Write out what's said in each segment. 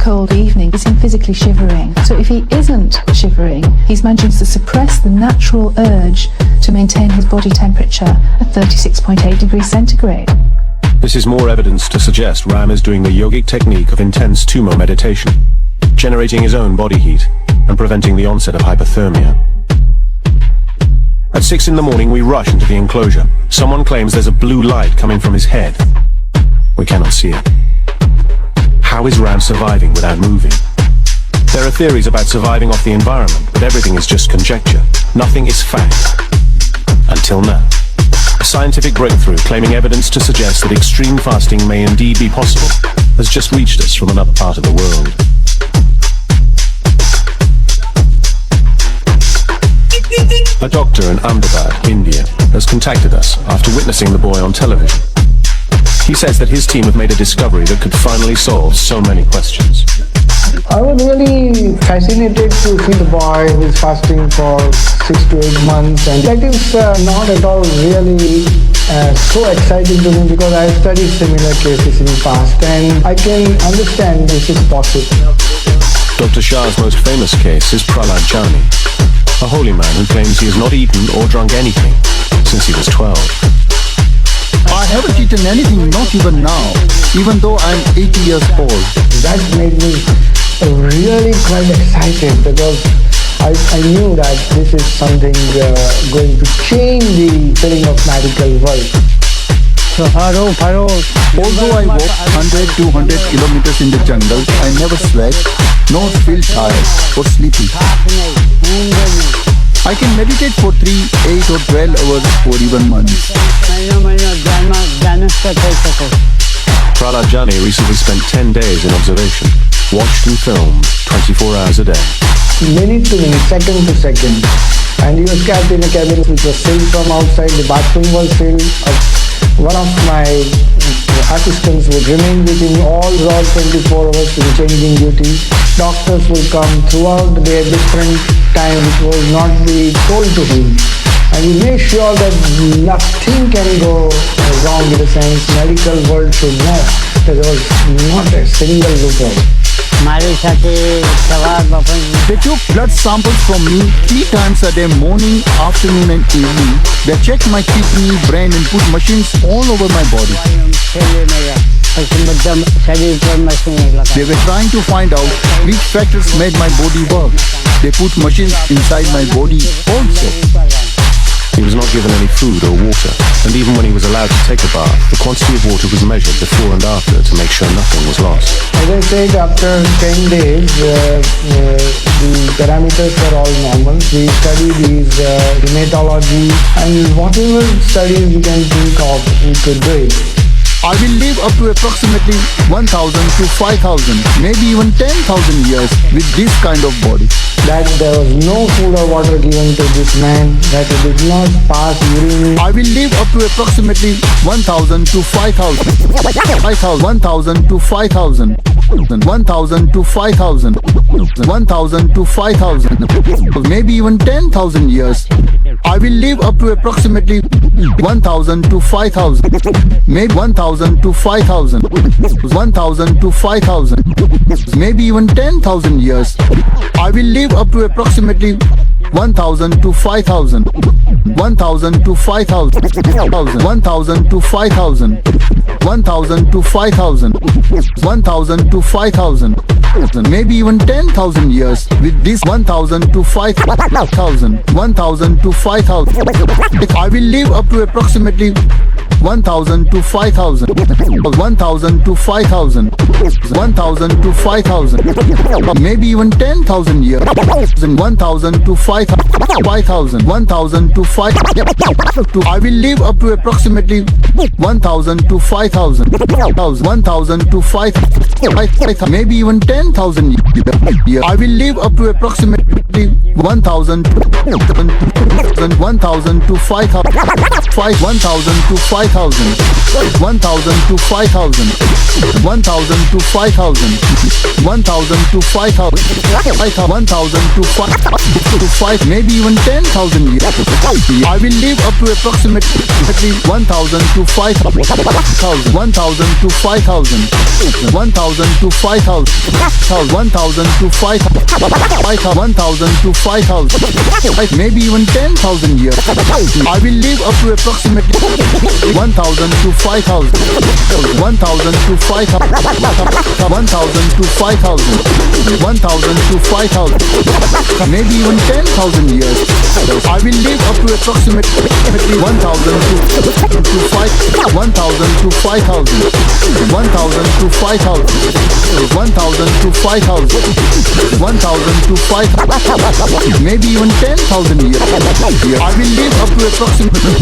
cold evening, is him physically shivering. So if he isn't shivering, he's managing to suppress the natural urge to maintain his body temperature at 36.8 degrees centigrade. This is more evidence to suggest Ram is doing the yogic technique of intense tumo meditation, generating his own body heat and preventing the onset of hypothermia. At 6 in the morning, we rush into the enclosure. Someone claims there's a blue light coming from his head. We cannot see it. How is Ram surviving without moving? There are theories about surviving off the environment, but everything is just conjecture. Nothing is fact. Until now. A scientific breakthrough claiming evidence to suggest that extreme fasting may indeed be possible has just reached us from another part of the world. A doctor in Ahmedabad, India, has contacted us after witnessing the boy on television. He says that his team have made a discovery that could finally solve so many questions. I was really fascinated to see the boy who is fasting for 6 to 8 months, and that is not at all really so exciting to me because I have studied similar cases in the past and I can understand this is possible. Dr. Shah's most famous case is Prahlad Jani, a holy man who claims he has not eaten or drunk anything since he was 12. I haven't eaten anything, not even now, even though I'm 80 years old. That made me really quite excited because I knew that this is something going to change the feeling of medical world. Although I walk 100 to 100 kilometers in the jungle, I never sweat, nor feel tired or sleepy. I can meditate for 3, 8 or 12 hours or even months. Prahlad Jani recently spent 10 days in observation, watched and filmed 24 hours a day. Minute to minute, second to second. And he was kept in a cabin which was sealed from outside, the bathroom was sealed. One of my assistants would remain with him all 24 hours in changing duties. Doctors will come throughout the day at different time which will not be told to him. And he made sure that nothing can go wrong in the sense medical world should know that there was not a single loophole. They took blood samples from me 3 times a day, morning, afternoon and evening. They checked my kidney, brain and put machines all over my body. They were trying to find out which factors made my body work. They put machines inside my body also. He was not given any food or water, and even when he was allowed to take a bath, the quantity of water was measured before and after to make sure nothing was lost. As I said, after 10 days, the parameters were all normal. We studied his hematology and whatever studies we can think of, we could do it. I will live up to approximately 1,000 to 5,000, maybe even 10,000 years with this kind of body. That there was no food or water given to this man, that he did not pass urine. I will live up to approximately 1,000 to 5,000, 1,000 to 5,000, 1,000 to 5,000, 1,000 to 5,000, maybe even 10,000 years. I will live up to approximately 1,000 to 5,000, maybe 1,000 to 5,000, 1,000 to 5,000, maybe even 10,000 years. I will live up to approximately 1,000 to 5,000, 1,000 to 5,000, 1,000 to 5,000, 1,000 to 5,000, 1,000 to 5,000, maybe even 10,000 years with this 1,000 to 5,000, 1,000 to 5,000. I will live up to approximately 1,000 to 5,000, 1,000 to 5,000, 1,000 to 5,000, maybe even 10,000 years, 1,000 to 5,000, 1,000 to 5,000. I will live up to approximately 1,000 to 5,000, 1,000 to 5,000, maybe even 10,000 years. I will live up to approximately 1,000, 1,000 to 5,000, 1,000 to 5,000. 1,000 to 5,000. 1,000 to 5,000. 1,000 to 5,000. 1,000 to 5, maybe even 10,000 years. I will live up to approximately 1,000 to 5,000. 1,000 to 5,000. 1,000 to 5,000. 1,000 to 5,000. 1,000 to 5,000. Maybe even 10,000 years. I will live up to approximately 1,000 to 5,000. 1,000 to 5,000. 1,000 to 5,000. 1,000 to 5,000. Maybe even 10,000 years. I will live up to approximately 1,000 to 5,000. 1,000 to 5,000. 1,000 to 5,000. 1,000 to 5,000. 1,000 to 5,000. Maybe even 10,000 years. I will live up to approximately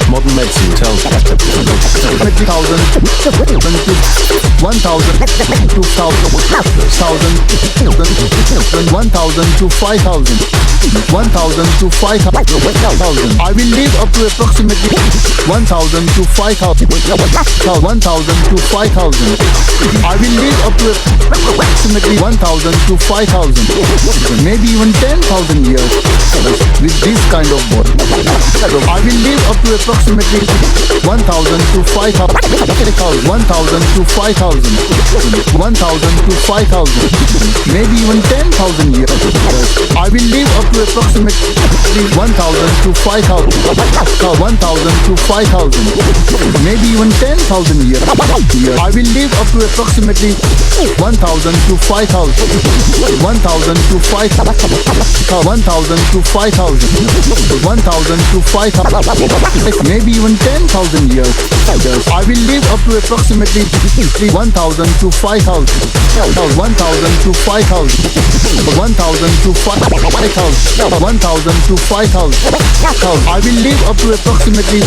Modern medicine tells us that 1,000 to 1,000 to 1,000 to 5,000. 1,000 to 5,000. I will live up to approximately 1,000 to 5,000. 1,000 to 5,000. I will live up to approximately 1,000 to 5,000. Maybe even 10,000 years with this kind of body. I will live up to approximately 1,000 to 5,000. 1,000 to 5,000. 1,000 to 5,000. Maybe even 10,000 years. I will live up to approximately 1,000 to 5,000. 1,000 to 5,000. Maybe even 10,000 years. I will live up to approximately 1,000 to 5,000. 1,000 to 5,000. 1,000 to 5,000. 1,000 to 5,000. Maybe even 10,000 years. I will live up to approximately 1,000 to 5,000. 1,000 to 5,000. 1,000 to 5,000. 1,000 to 5,000. I will live up to approximately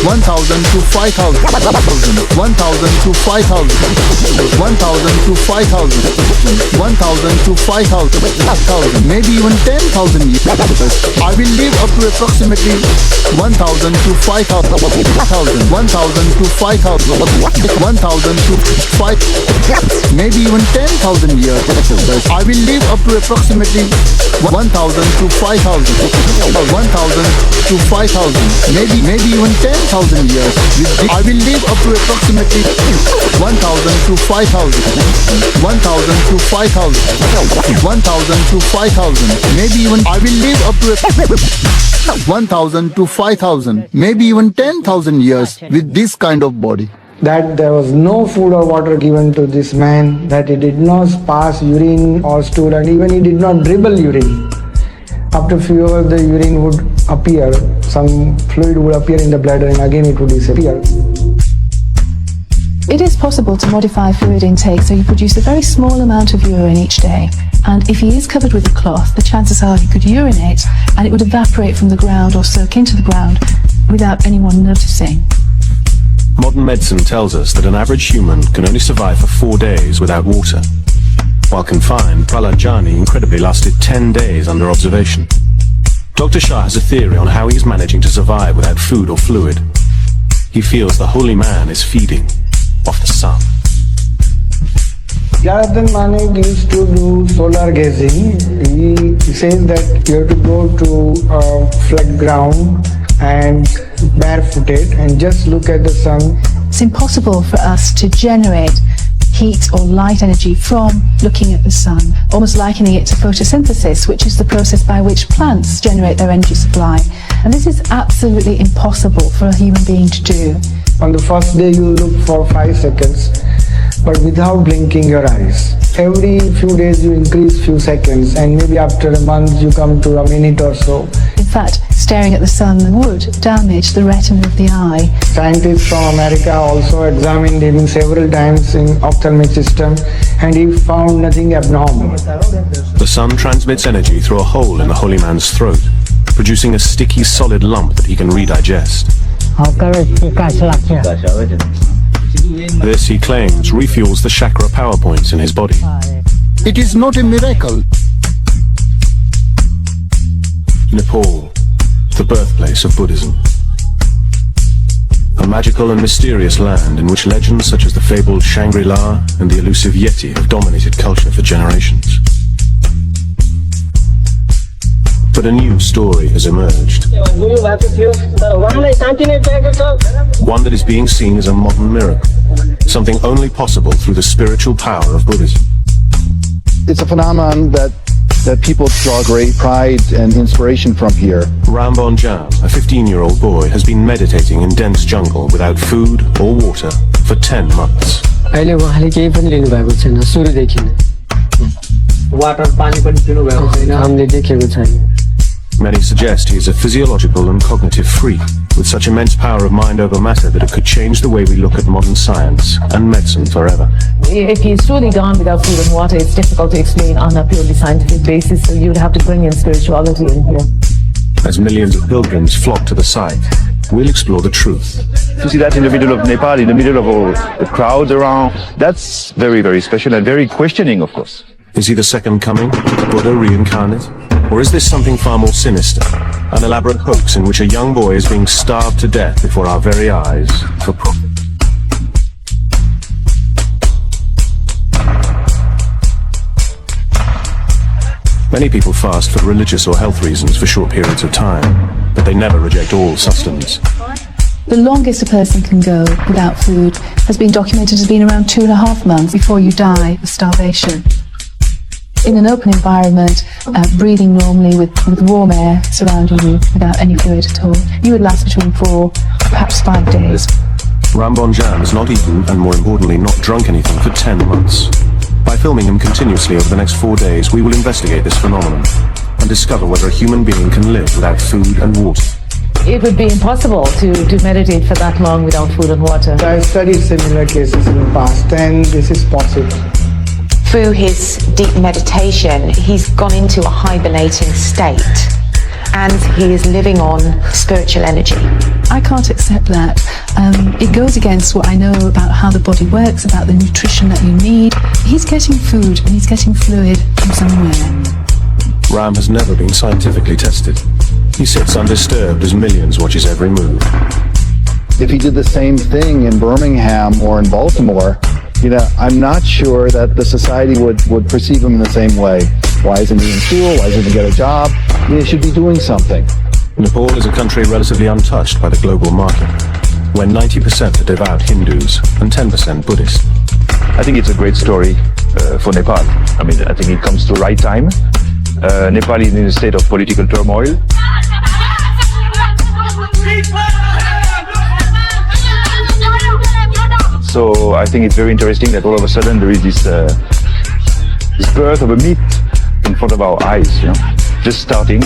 1,000 to 5,000. 1,000 to 5,000. 1,000 to 5,000. 1,000 to 5,000. Maybe even 10,000 years. I will live up to approximately 1,000 to 5,000. 1,000 to 5,000. 1,000 to 5,000. Maybe even 10,000 years. I will live up to approximately 1,000 to 5,000. 1,000 to 5,000. Maybe even 10,000 years. I will live up to approximately 1,000 to 5,000. 1,000 to 5,000. 1,000 to 5,000. Maybe even I will live up to 1,000 to 5,000. Maybe even 10,000 years with this kind of body. That there was no food or water given to this man, that he did not pass urine or stool, and even he did not dribble urine. After a few hours the urine would appear, some fluid would appear in the bladder and again it would disappear. It is possible to modify fluid intake so you produce a very small amount of urine each day. And if he is covered with a cloth, the chances are he could urinate and it would evaporate from the ground or soak into the ground without anyone noticing. Modern medicine tells us that an average human can only survive for 4 days without water. While confined, Prahlad Jani incredibly lasted 10 days under observation. Dr. Shah has a theory on how he's managing to survive without food or fluid. He feels the holy man is feeding off the sun. Jayarthan Manik used to do solar gazing. He says that you have to go to a flat ground and barefooted and just look at the sun. It's impossible for us to generate heat or light energy from looking at the sun, almost likening it to photosynthesis, which is the process by which plants generate their energy supply. And this is absolutely impossible for a human being to do. On the first day you look for 5 seconds, but without blinking your eyes. Every few days you increase few seconds, and maybe after a month you come to a minute or so. In fact, staring at the sun would damage the retina of the eye. Scientists from America also examined him several times in ophthalmic system, and he found nothing abnormal. The sun transmits energy through a hole in the holy man's throat, producing a sticky solid lump that he can redigest. This, he claims, refuels the chakra power points in his body. It is not a miracle. Nepal, the birthplace of Buddhism. a magical and mysterious land in which legends such as the fabled Shangri-La and the elusive Yeti have dominated culture for generations. But a new story has emerged. One that is being seen as a modern miracle, something only possible through the spiritual power of Buddhism. It's a phenomenon that people draw great pride and inspiration from here. Rambon Jam, a 15-year-old boy, has been meditating in dense jungle without food or water for 10 months. अहिले उहाँले केही पनि लिनु भएको छैन सुरुदेखि नै water पानी पनि पिनु भएको छैन हामीले देखेको छैन. Many suggest he is a physiological and cognitive freak with such immense power of mind over matter that it could change the way we look at modern science and medicine forever. If he's truly gone without food and water, it's difficult to explain on a purely scientific basis, so you'd have to bring in spirituality in here. As millions of pilgrims flock to the site, we'll explore the truth. To see that in the middle of Nepal, in the middle of all the crowds around, that's very, very special and very questioning, of course. Is he the second coming, Buddha reincarnate? Or is this something far more sinister, an elaborate hoax in which a young boy is being starved to death before our very eyes for profit? Many people fast for religious or health reasons for short periods of time, but they never reject all sustenance. The longest a person can go without food has been documented as being around 2.5 months before you die of starvation. In an open environment, breathing normally with warm air surrounding you without any fluid at all, you would last between 4, perhaps 5 days. Rambon Jam has not eaten and, more importantly, not drunk anything for 10 months. By filming him continuously over the next 4 days, we will investigate this phenomenon and discover whether a human being can live without food and water. It would be impossible to meditate for that long without food and water. I studied similar cases in the past, and this is possible. Through his deep meditation, he's gone into a hibernating state and he is living on spiritual energy. I can't accept that. It goes against what I know about how the body works, about the nutrition that you need. He's getting food and he's getting fluid from somewhere. Ram has never been scientifically tested. He sits undisturbed as millions watch his every move. If he did the same thing in Birmingham or in Baltimore, I'm not sure that the society would perceive him in the same way. Why isn't he in school? Why doesn't he get a job? He should be doing something. Nepal is a country relatively untouched by the global market, where 90% are devout Hindus and 10% Buddhist. I think it's a great story for Nepal. I mean, I think it comes to the right time. Nepal is in a state of political turmoil. So I think it's very interesting that all of a sudden there is this birth of a myth in front of our eyes, just starting.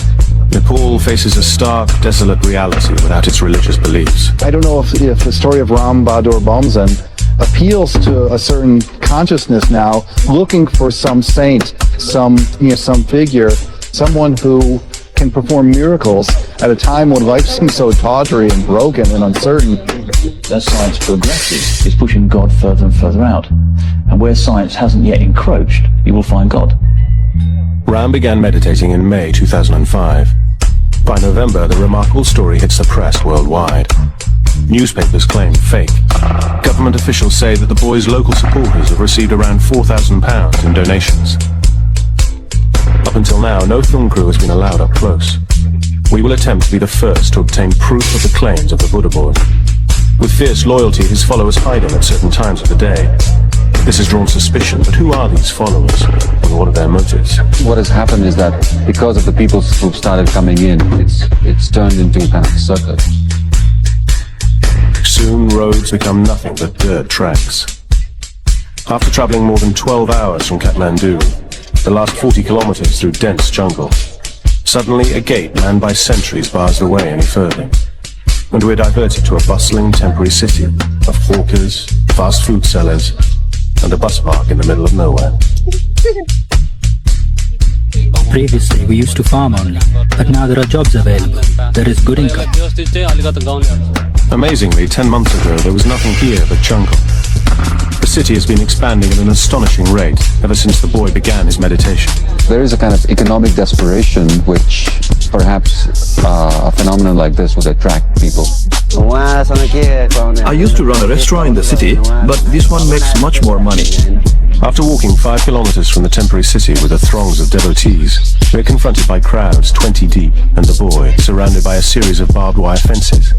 Nepal faces a stark, desolate reality without its religious beliefs. I don't know if the story of Ram Bahadur Bomzan appeals to a certain consciousness now, looking for some saint, some figure, someone who can perform miracles at a time when life seems so tawdry and broken and uncertain. As science progresses, it's pushing God further and further out. And where science hasn't yet encroached, you will find God. Ram began meditating in May 2005. By November, the remarkable story hits the press worldwide. Newspapers claim fake. Government officials say that the boy's local supporters have received around £4,000 in donations. Up until now, no film crew has been allowed up close. We will attempt to be the first to obtain proof of the claims of the Buddha boy. With fierce loyalty, his followers hide him at certain times of the day. This has drawn suspicion, but who are these followers, and what are their motives? What has happened is that because of the people who've started coming in, it's turned into a kind of a circus. Soon, roads become nothing but dirt tracks. After traveling more than 12 hours from Kathmandu, the last 40 kilometers through dense jungle, suddenly a gate manned by sentries bars the way any further. And we're diverted to a bustling temporary city of hawkers, fast food sellers, and a bus park in the middle of nowhere. Previously, we used to farm only, but now there are jobs available. There is good income. Amazingly, 10 months ago, there was nothing here but jungle. The city has been expanding at an astonishing rate ever since the boy began his meditation. There is a kind of economic desperation which perhaps a phenomenon like this would attract people. I used to run a restaurant in the city, but this one makes much more money. After walking 5 kilometers from the temporary city with the throngs of devotees, we're confronted by crowds 20 deep and the boy surrounded by a series of barbed wire fences.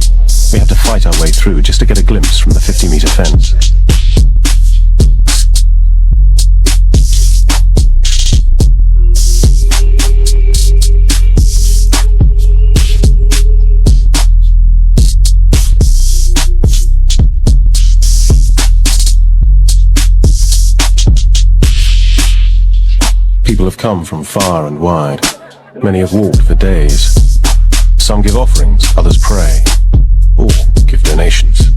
We have to fight our way through just to get a glimpse from the 50-meter fence. People have come from far and wide. Many have walked for days. Some give offerings, others pray, or give donations.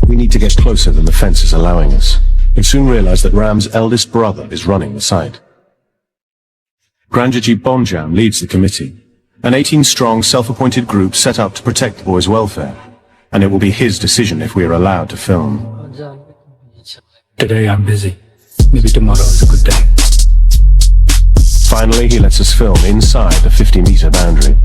We need to get closer than the fence is allowing us. We soon realize that Ram's eldest brother is running the site. Granjaji Bonjam leads the committee, an 18-strong self-appointed group set up to protect the boy's welfare, and it will be his decision if we are allowed to film. Today I'm busy. Maybe tomorrow is a good day. Finally, he lets us film inside the 50-meter boundary.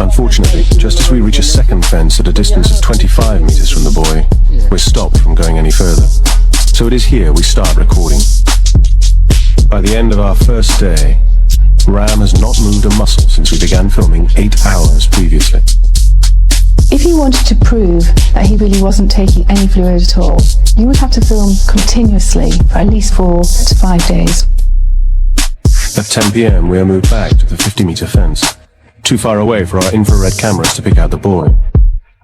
Unfortunately, just as we reach a second fence at a distance of 25 meters from the boy, we're stopped from going any further. So it is here we start recording. By the end of our first day, Ram has not moved a muscle since we began filming 8 hours previously. If you wanted to prove that he really wasn't taking any fluid at all, you would have to film continuously for at least 4 to 5 days. At 10 p.m. we are moved back to the 50-meter fence, too far away for our infrared cameras to pick out the boy.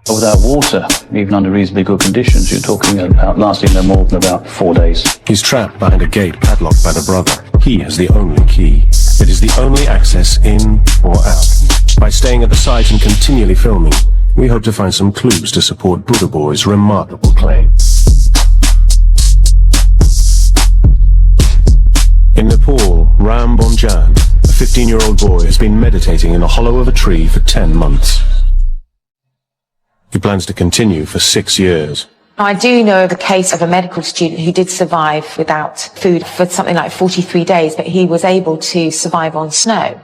Without water, even under reasonably good conditions, you're talking about lasting no more than about 4 days. He's trapped behind a gate padlocked by the brother. He has the only key. It is the only access in or out. By staying at the site and continually filming, we hope to find some clues to support Buddha Boy's remarkable claim. In Nepal, Ram Bonjam, a 15-year-old boy, has been meditating in the hollow of a tree for 10 months. He plans to continue for 6 years. I do know of a case of a medical student who did survive without food for something like 43 days, but he was able to survive on snow.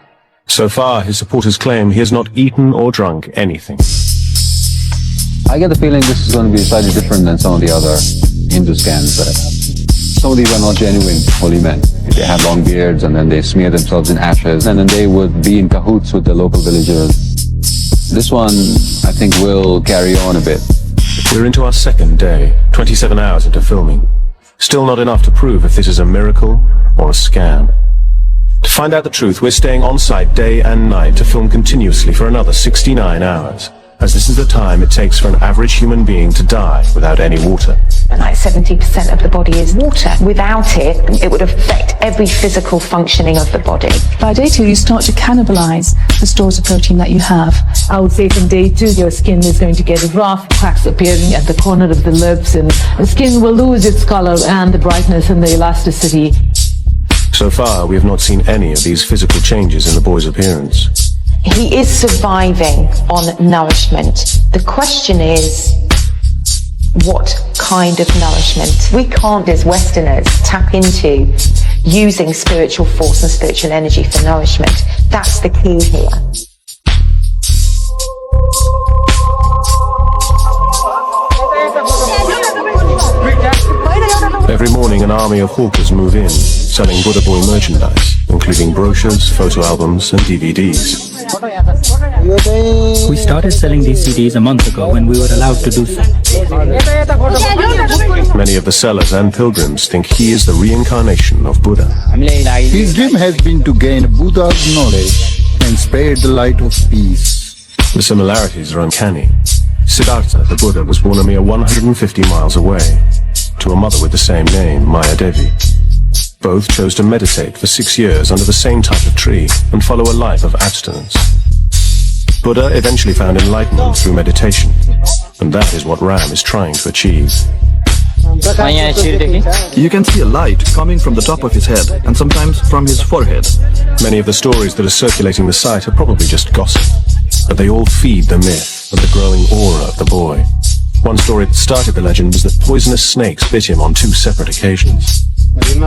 So far, his supporters claim he has not eaten or drunk anything. I get the feeling this is going to be slightly different than some of the other Hindu scans that I've had. Some of these are not genuine holy men. They have long beards and then they smear themselves in ashes and then they would be in cahoots with the local villagers. This one, I think, will carry on a bit. We're into our second day, 27 hours into filming. Still not enough to prove if this is a miracle or a scam. To find out the truth, we're staying on site day and night to film continuously for another 69 hours, as this is the time it takes for an average human being to die without any water. And like 70% of the body is water. Without it, it would affect every physical functioning of the body. By day 2, you start to cannibalize the stores of protein that you have. I would say from day 2, your skin is going to get rough, cracks appearing at the corner of the lips, and the skin will lose its color and the brightness and the elasticity. So far, we have not seen any of these physical changes in the boy's appearance. He is surviving on nourishment. The question is, what kind of nourishment? We can't, as Westerners, tap into using spiritual force and spiritual energy for nourishment. That's the key here. Every morning, an army of hawkers move in, selling Buddha Boy merchandise, including brochures, photo albums, and DVDs. We started selling these CDs a month ago when we were allowed to do so. Many of the sellers and pilgrims think he is the reincarnation of Buddha. His dream has been to gain Buddha's knowledge and spread the light of peace. The similarities are uncanny. Siddhartha, the Buddha, was born a mere 150 miles away, to a mother with the same name, Maya Devi. Both chose to meditate for 6 years under the same type of tree and follow a life of abstinence. Buddha eventually found enlightenment through meditation, and that is what Ram is trying to achieve. You can see a light coming from the top of his head and sometimes from his forehead. Many of the stories that are circulating the site are probably just gossip, but they all feed the myth of the growing aura of the boy. One story that started the legend was that poisonous snakes bit him on 2 separate occasions.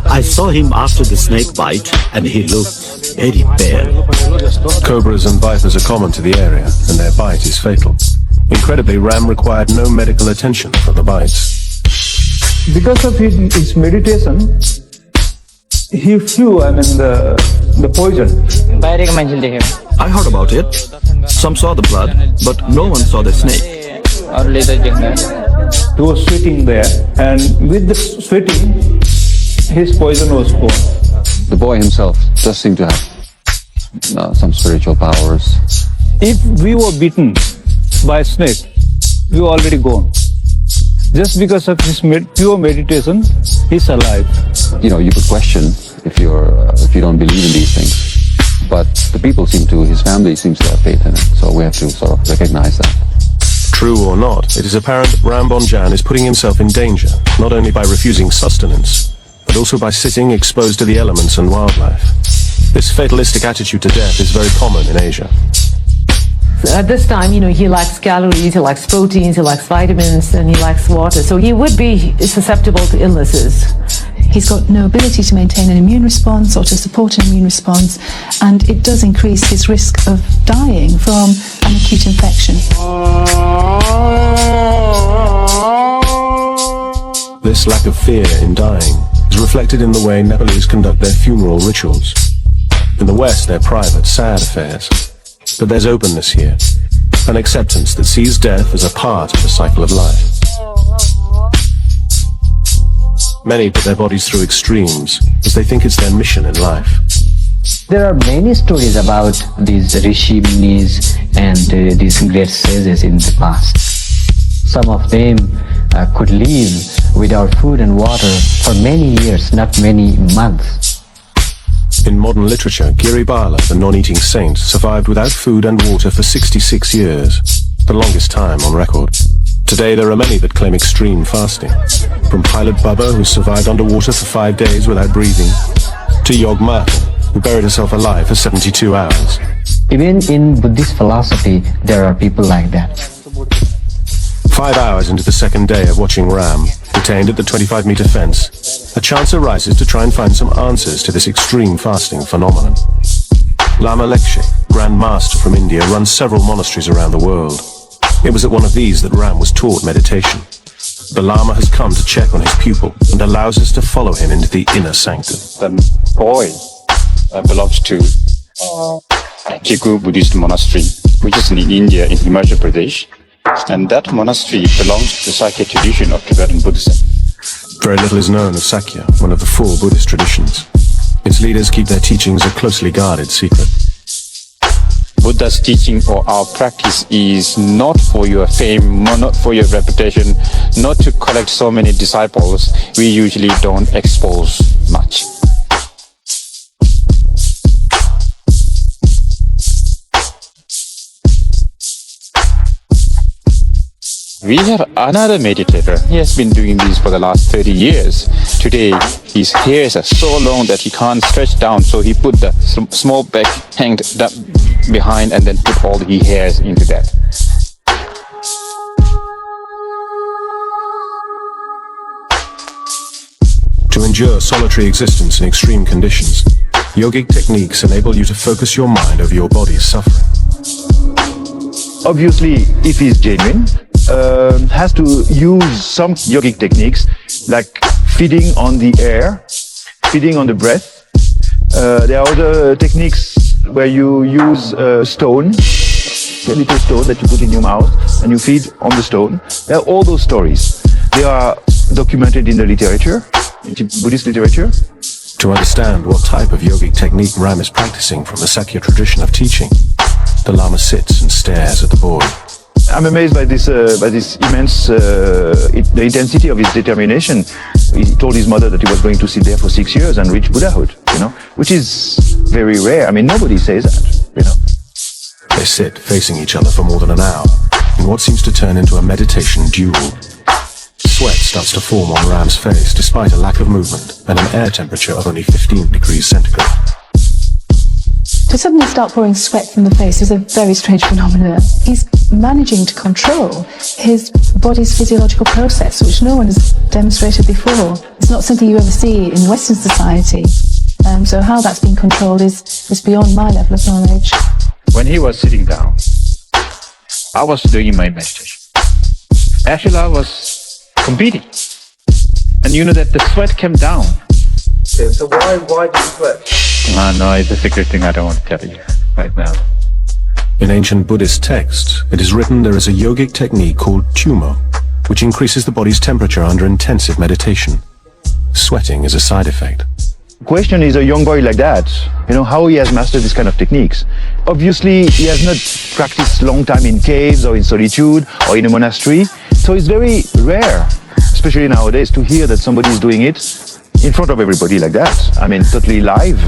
I saw him after the snake bite and he looked very pale. Cobras and vipers are common to the area, and their bite is fatal. Incredibly, Ram required no medical attention for the bites. Because of his meditation, he flew, the poison. I heard about it. Some saw the blood, but no one saw the snake. He was sweating there, and with the sweating, his poison was gone. The boy himself does seem to have some spiritual powers. If we were bitten by a snake, we were already gone. Just because of his pure meditation, he's alive. You know, you could question if you don't believe in these things, but the people his family seems to have faith in it, so we have to sort of recognize that. True or not, it is apparent that Ram Bonjan is putting himself in danger, not only by refusing sustenance, but also by sitting exposed to the elements and wildlife. This fatalistic attitude to death is very common in Asia. So at this time, he lacks calories, he lacks proteins, he lacks vitamins, and he lacks water. So he would be susceptible to illnesses. He's got no ability to maintain an immune response or to support an immune response, and it does increase his risk of dying from an acute infection. This lack of fear in dying is reflected in the way Nepalese conduct their funeral rituals. In the West, they're private, sad affairs. But there's openness here, an acceptance that sees death as a part of the cycle of life. Many put their bodies through extremes, as they think it's their mission in life. There are many stories about these Rishi Munis and these great sages in the past. Some of them could live without food and water for many years, not many months. In modern literature, Giri Bala, the non-eating saint, survived without food and water for 66 years, the longest time on record. Today there are many that claim extreme fasting, from Pilot Baba, who survived underwater for 5 days without breathing, to Yog Mata, who buried herself alive for 72 hours. Even in Buddhist philosophy, there are people like that. 5 hours into the second day of watching Ram, detained at the 25-meter fence, a chance arises to try and find some answers to this extreme fasting phenomenon. Lama Lekshe, Grand Master from India, runs several monasteries around the world. It was at one of these that Ram was taught meditation. The Lama has come to check on his pupil and allows us to follow him into the inner sanctum. The boy belongs to Kiku Buddhist monastery, which is in India, in Himachal Pradesh. And that monastery belongs to the Sakya tradition of Tibetan Buddhism. Very little is known of Sakya, one of the 4 Buddhist traditions. Its leaders keep their teachings a closely guarded secret. Buddha's teaching or our practice is not for your fame, not for your reputation, not to collect so many disciples. We usually don't expose much. We have another meditator. He has been doing this for the last 30 years. Today, his hairs are so long that he can't stretch down, so he put the small bag hanged behind and then put all the hairs into that. To endure solitary existence in extreme conditions, yogic techniques enable you to focus your mind over your body's suffering. Obviously, if he's genuine, has to use some yogic techniques like feeding on the air, feeding on the breath. There are other techniques where you use a stone, a little stone that you put in your mouth and you feed on the stone. There are all those stories. They are documented in the literature, in Buddhist literature. To understand what type of yogic technique Ram is practicing from the Sakya tradition of teaching, the Lama sits and stares at the boy. I'm amazed by this immense, the intensity of his determination. He told his mother that he was going to sit there for 6 years and reach Buddhahood, which is very rare. I mean, nobody says that, They sit facing each other for more than an hour, in what seems to turn into a meditation duel. Sweat starts to form on Ram's face, despite a lack of movement and an air temperature of only 15 degrees centigrade. To suddenly start pouring sweat from the face is a very strange phenomenon. He's managing to control his body's physiological process, which no one has demonstrated before. It's not something you ever see in Western society. So how that's been controlled is beyond my level of knowledge. When he was sitting down, I was doing my meditation. Ashila was competing. And you know that the sweat came down. Okay, so why did you sweat? No, it's a secret thing I don't want to tell you right now. In ancient Buddhist texts, it is written there is a yogic technique called Tumo, which increases the body's temperature under intensive meditation. Sweating is a side effect. The question is, a young boy like that, how he has mastered this kind of techniques. Obviously, he has not practiced long time in caves or in solitude or in a monastery. So it's very rare, especially nowadays, to hear that somebody is doing it in front of everybody like that. I mean, totally live.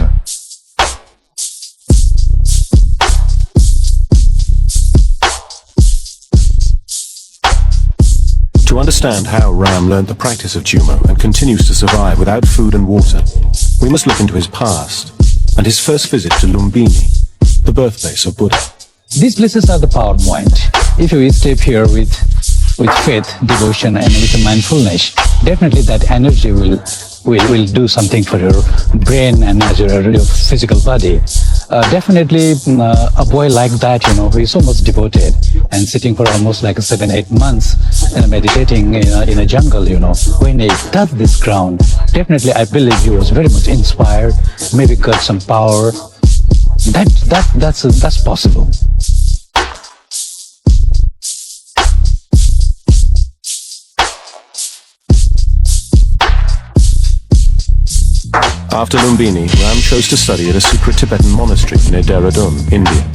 To understand how Ram learned the practice of Tumo and continues to survive without food and water, we must look into his past and his first visit to Lumbini, the birthplace of Buddha. These places are the power point. If you step here with faith, devotion, and with mindfulness, definitely that energy will do something for your brain and your physical body. Definitely a boy like that, who is so much devoted and sitting for almost like 7-8 months and meditating in a jungle, when he touched this ground, definitely I believe he was very much inspired, maybe got some power. That's possible. After Lumbini, Ram chose to study at a secret Tibetan monastery near Dehradun, India,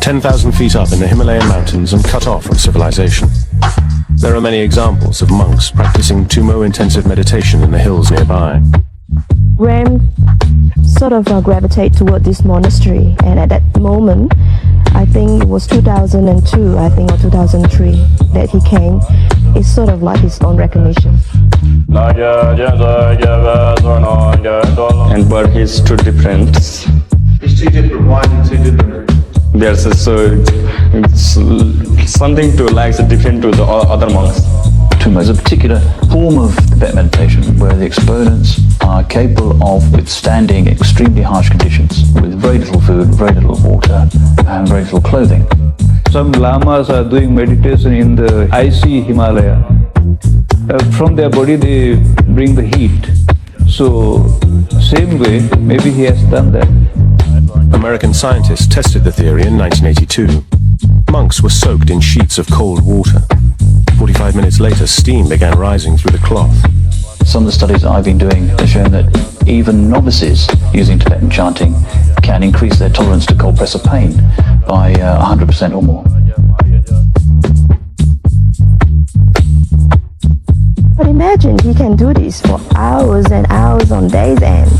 10,000 feet up in the Himalayan mountains and cut off from civilization. There are many examples of monks practicing Tumo intensive meditation in the hills nearby. Ram sort of gravitate toward this monastery, and at that moment, I think it was 2002, or 2003, that he came. It's sort of like his own recognition. And but he's too different. It's too different. Why is it too different? There's something to like different to the other monks. Tumo is a particular form of Tibetan meditation where the exponents are capable of withstanding extremely harsh conditions with very little food, very little water, and very little clothing. Some lamas are doing meditation in the icy Himalaya. From their body they bring the heat. So, same way, maybe he has done that. American scientists tested the theory in 1982. Monks were soaked in sheets of cold water. 45 minutes later, steam began rising through the cloth. Some of the studies that I've been doing have shown that even novices using Tibetan chanting can increase their tolerance to cold pressor pain by 100% or more. But imagine he can do this for hours and hours on days end.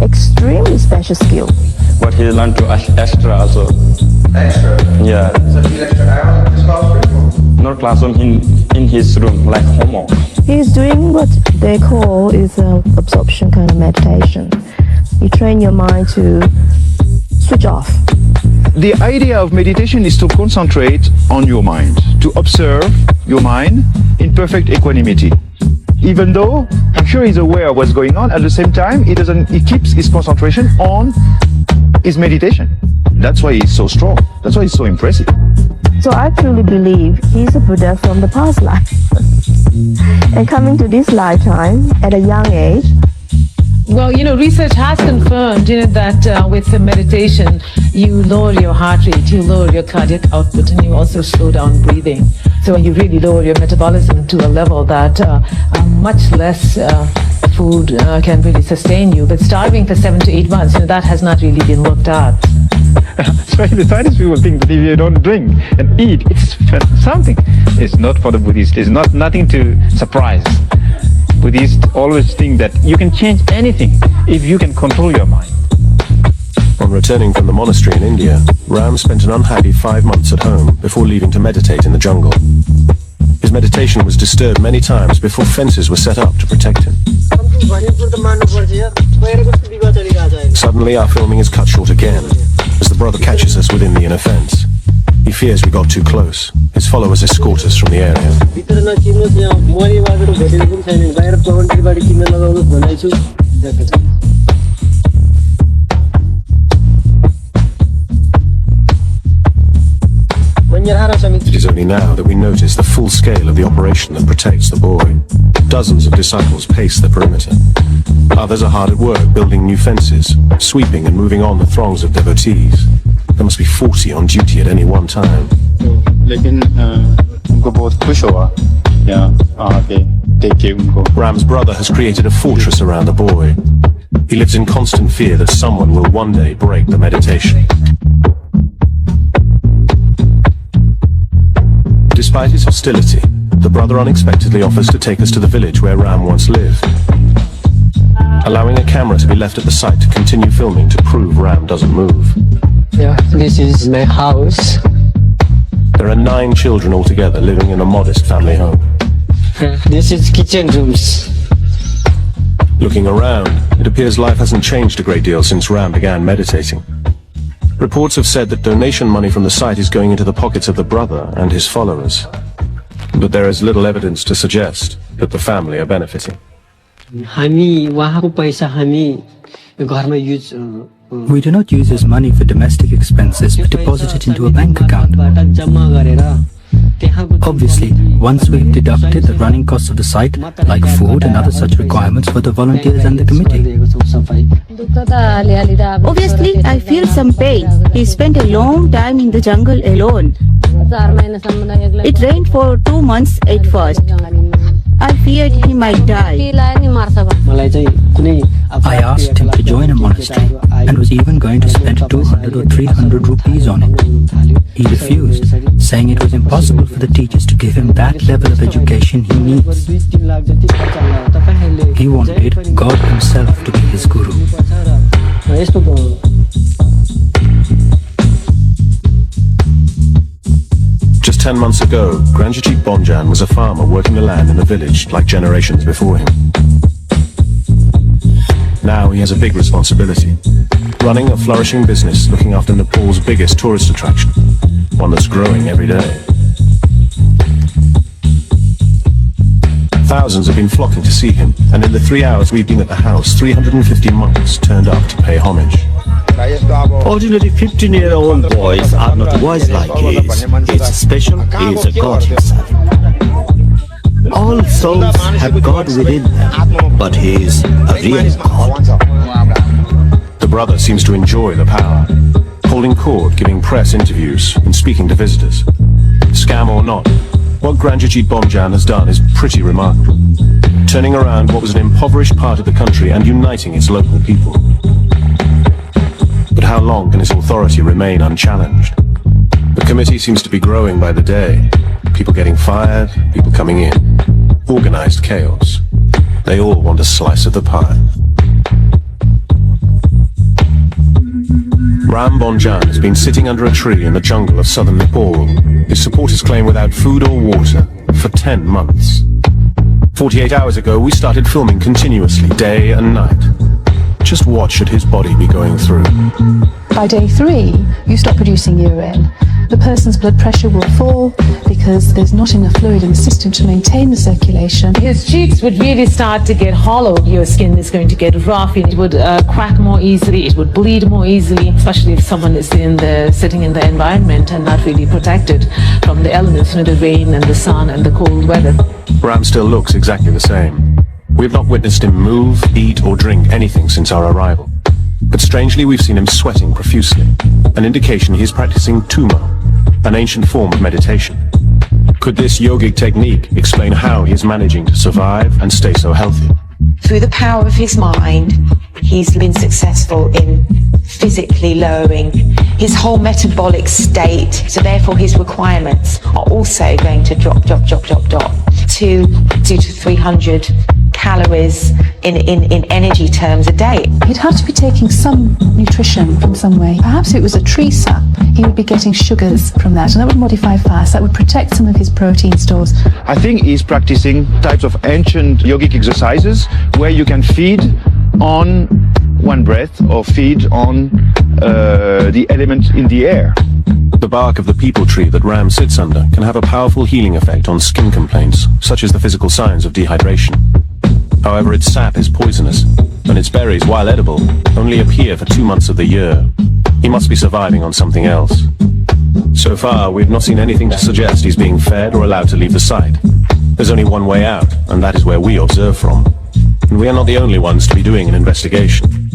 Extremely special skill. But he learned to extra also. Extra? Yeah. So he extra hours in his classroom? Not classroom, in his room, like homework. He's doing what they call is absorption kind of meditation. You train your mind to switch off. The idea of meditation is to concentrate on your mind, to observe your mind in perfect equanimity. Even though I'm sure he's aware of what's going on, at the same time he keeps his concentration on his meditation. That's why he's so strong. That's why he's so impressive. So I truly believe he's a Buddha from the past life. And coming to this lifetime at a young age. Well, research has confirmed, that with the meditation, you lower your heart rate, you lower your cardiac output, and you also slow down breathing. So you really lower your metabolism to a level that much less food can really sustain you. But starving for 7 to 8 months, that has not really been looked at. Especially the scientists people think that if you don't drink and eat, it's something. It's not for the Buddhists. It's nothing to surprise. Buddhists always think that you can change anything if you can control your mind. On returning from the monastery in India, Ram spent an unhappy 5 months at home before leaving to meditate in the jungle. His meditation was disturbed many times before fences were set up to protect him. Suddenly, our filming is cut short again. as the brother catches us within the inner fence. He fears we got too close. His followers escort us from the area. It is only now that we notice the full scale of the operation that protects the boy. Dozens of disciples pace the perimeter. Others are hard at work building new fences, sweeping and moving on the throngs of devotees. There must be 40 on duty at any one time. Ram's brother has created a fortress around the boy. He lives in constant fear that someone will one day break the meditation. Despite his hostility, the brother unexpectedly offers to take us to the village where Ram once lived, allowing a camera to be left at the site to continue filming to prove Ram doesn't move. Yeah, this is my house. There are 9 children altogether living in a modest family home. This is kitchen rooms. Looking around, it appears life hasn't changed a great deal since Ram began meditating. Reports have said that donation money from the site is going into the pockets of the brother and his followers. But there is little evidence to suggest that the family are benefiting. We do not use his money for domestic expenses but deposit it into a bank account. Obviously, once we have deducted the running costs of the site, like food and other such requirements for the volunteers and the committee. Obviously, I feel some pain. He spent a long time in the jungle alone. It rained for 2 months at first. I feared he might die. I asked him to join a monastery and was even going to spend 200 or 300 rupees on it. He refused, saying it was impossible for the teachers to give him that level of education he needs. He wanted God himself to be his guru. Just 10 months ago, Granjit Bonjan was a farmer working the land in the village like generations before him. Now he has a big responsibility, running a flourishing business looking after Nepal's biggest tourist attraction, one that's growing every day. Thousands have been flocking to see him, and in the 3 hours we've been at the house, 350 monks turned up to pay homage. Ordinary 15-year-old boys are not wise like he is. He's special, he is a god himself. All souls have God within them, but he is a real God. The brother seems to enjoy the power, holding court, giving press interviews, and speaking to visitors. Scam or not, what Granjit Bonjan has done is pretty remarkable, turning around what was an impoverished part of the country and uniting its local people. But how long can his authority remain unchallenged? The committee seems to be growing by the day. People getting fired, people coming in. Organized chaos. They all want a slice of the pie. Ram Bonjan has been sitting under a tree in the jungle of southern Nepal, his supporters claim without food or water, for 10 months. 48 hours ago, we started filming continuously, day and night. Just what should his body be going through? By day 3, you stop producing urine. The person's blood pressure will fall because there's not enough fluid in the system to maintain the circulation. His cheeks would really start to get hollow. Your skin is going to get rough. It would crack more easily. It would bleed more easily, especially if someone is sitting in the environment and not really protected from the elements, the rain and the sun and the cold weather. Ram still looks exactly the same. We've not witnessed him move, eat or drink anything since our arrival. But strangely, we've seen him sweating profusely, an indication he is practicing Tumo, an ancient form of meditation. Could this yogic technique explain how he is managing to survive and stay so healthy? Through the power of his mind, he's been successful in physically lowering his whole metabolic state. So therefore his requirements are also going to drop to 200 to 300 calories in energy terms a day. He'd have to be taking some nutrition from some way. Perhaps if it was a tree sap, he would be getting sugars from that, and that would modify fast. That would protect some of his protein stores. I think he's practicing types of ancient yogic exercises where you can feed on one breath or feed on the elements in the air. The bark of the peepal tree that Ram sits under can have a powerful healing effect on skin complaints, such as the physical signs of dehydration. However, its sap is poisonous, and its berries, while edible, only appear for 2 months of the year. He must be surviving on something else. So far, we've not seen anything to suggest he's being fed or allowed to leave the site. There's only one way out, and that is where we observe from. And we are not the only ones to be doing an investigation.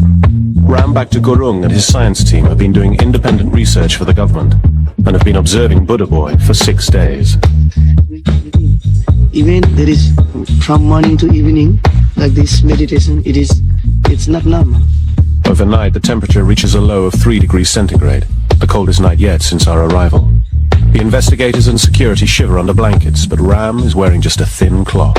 Ram Bhakta Gurung and his science team have been doing independent research for the government, and have been observing Buddha Boy for 6 days. Even there is from morning to evening, like this meditation, it's not normal. Overnight, the temperature reaches a low of 3 degrees centigrade, the coldest night yet since our arrival. The investigators and security shiver under blankets, but Ram is wearing just a thin cloth.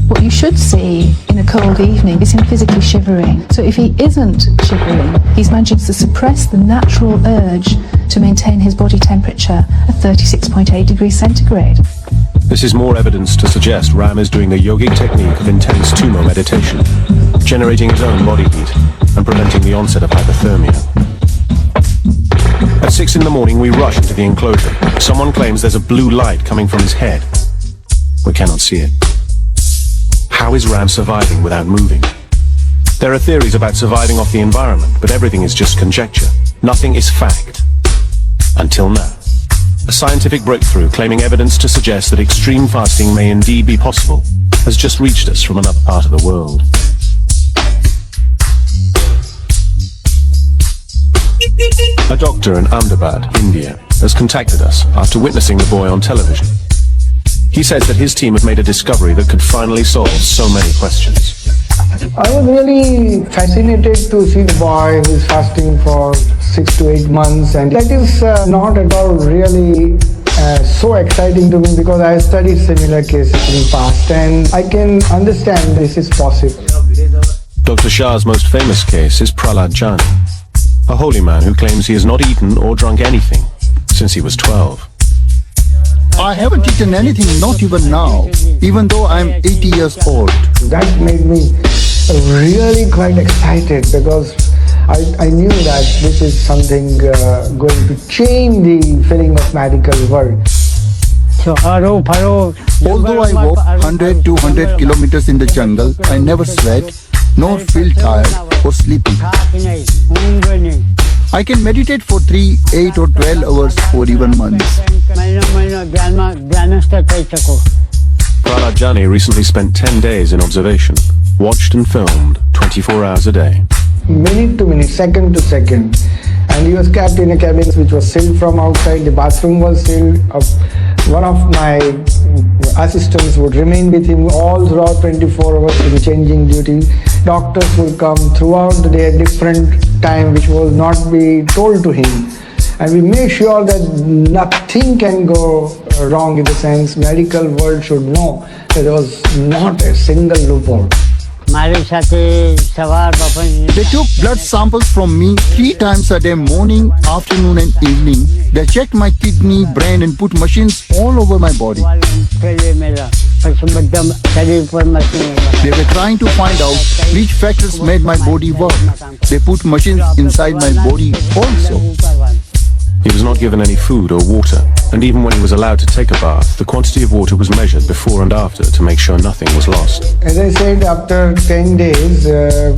What you should see in a cold evening is him physically shivering. So if he isn't shivering, he's managing to suppress the natural urge to maintain his body temperature at 36.8 degrees centigrade. This is more evidence to suggest Ram is doing the yogic technique of intense tumo meditation, generating his own body heat and preventing the onset of hypothermia. At 6 in the morning, we rush into the enclosure. Someone claims there's a blue light coming from his head. We cannot see it. How is Ram surviving without moving? There are theories about surviving off the environment, but everything is just conjecture. Nothing is fact. Until now. A scientific breakthrough claiming evidence to suggest that extreme fasting may indeed be possible has just reached us from another part of the world. A doctor in Ahmedabad, India, has contacted us after witnessing the boy on television. He says that his team have made a discovery that could finally solve so many questions. I was really fascinated to see the boy who is fasting for 6 to 8 months, and that is not at all really so exciting to me, because I studied similar cases in the past and I can understand this is possible. Dr. Shah's most famous case is Prahlad Jani, a holy man who claims he has not eaten or drunk anything since he was 12. I haven't eaten anything, not even now, even though I'm 80 years old. That made me really quite excited, because I knew that this is something going to change the feeling of medical world. Although I walk 100 to 200 kilometers in the jungle, I never sweat, nor feel tired or sleepy. I can meditate for 3, 8 or 12 hours or even months. Prahlad Jani recently spent 10 days in observation, watched and filmed 24 hours a day. Minute to minute, second to second. And he was kept in a cabin which was sealed from outside. The bathroom was sealed. One of my assistants would remain with him all throughout 24 hours in changing duty. Doctors would come throughout the day at different time, which will not be told to him. And we make sure that nothing can go wrong, in the sense medical world should know that there was not a single loophole. They took blood samples from me 3 times a day, morning, afternoon and evening. They checked my kidney, brain and put machines all over my body. They were trying to find out which factors made my body work. They put machines inside my body also. He was not given any food or water, and even when he was allowed to take a bath, the quantity of water was measured before and after to make sure nothing was lost. As I said, after 10 days, the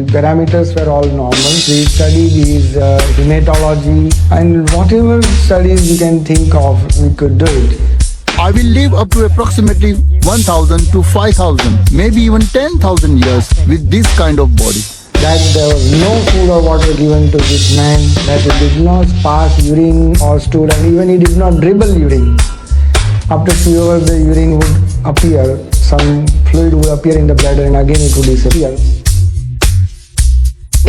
parameters were all normal. We studied his hematology, and whatever studies you can think of, we could do it. I will live up to approximately 1,000 to 5,000, maybe even 10,000 years with this kind of body. That there was no food or water given to this man, that he did not pass urine or stool, and even he did not dribble urine. After few hours the urine would appear, some fluid would appear in the bladder and again it would disappear.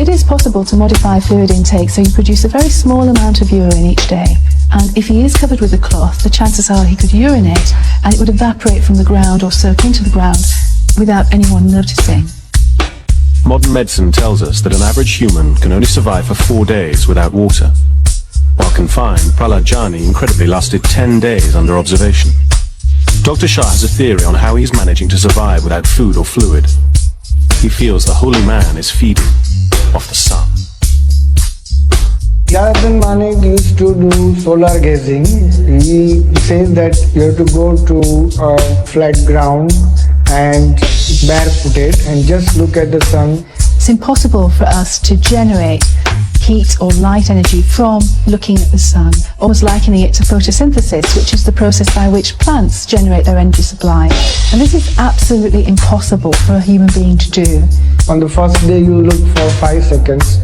It is possible to modify fluid intake so you produce a very small amount of urine each day. And if he is covered with a cloth, the chances are he could urinate and it would evaporate from the ground or soak into the ground without anyone noticing. Modern medicine tells us that an average human can only survive for 4 days without water. While confined, Prahlad Jani incredibly lasted 10 days under observation. Dr. Shah has a theory on how he's managing to survive without food or fluid. He feels the holy man is feeding. of the sun. Jonathan Manik used to do solar gazing. He says that you have to go to a flat ground and barefooted and just look at the sun. It's impossible for us to generate heat or light energy from looking at the sun, almost likening it to photosynthesis, which is the process by which plants generate their energy supply. And this is absolutely impossible for a human being to do. On the first day you look for 5 seconds,